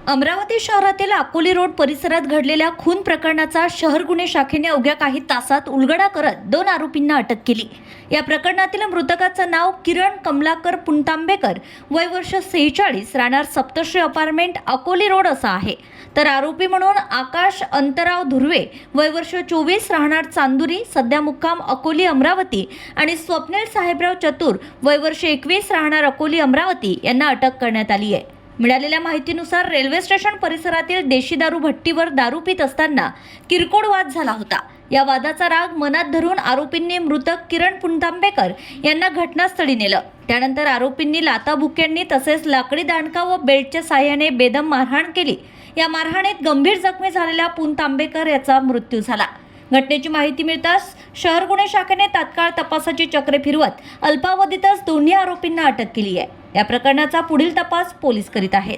अमरावती शहरातील अकोली रोड परिसरात घडलेल्या खून प्रकरणाचा शहर गुन्हे शाखेने अवघ्या काही तासात उलगडा करत 2 आरोपींना अटक केली। या प्रकरणातील मृतकाचं नाव किरण कमलाकर पुणतांबेकर, वय वर्ष 46, राहणार सप्तश्री अपार्टमेंट अकोली रोड असा आहे। तर आरोपी म्हणून आकाश अंतराव धुर्वे, वय वर्ष 24, राहणार चांदुरी, सध्या मुक्काम अकोली अमरावती आणि स्वप्नील साहेबराव चतुर, वय वर्ष 21, राहणार अकोली अमरावती यांना अटक करण्यात आली आहे। मिळालेल्या माहितीनुसार रेल्वे स्टेशन परिसरातील देशी दारू भट्टीवर दारू पित असताना किरकोळ वाद झाला होता। या वादाचा राग मनात धरून आरोपींनी मृतक किरण पुणतांबेकर यांना घटनास्थळी नेलं। त्यानंतर आरोपींनी लाथाबुक्क्यांनी तसेच लाकडी दांडका व बेल्टच्या साहाय्याने बेदम मारहाण केली। या मारहाणीत गंभीर जखमी झालेल्या पुणतांबेकर याचा मृत्यू झाला। घटनेची माहिती मिळताच शहर गुन्हे शाखेने तात्काळ तपासाची चक्रे फिरवत अल्पावधीतच दोन्ही आरोपींना अटक केली आहे। या प्रकरणाचा पुढील तपास पोलीस करीत आहेत।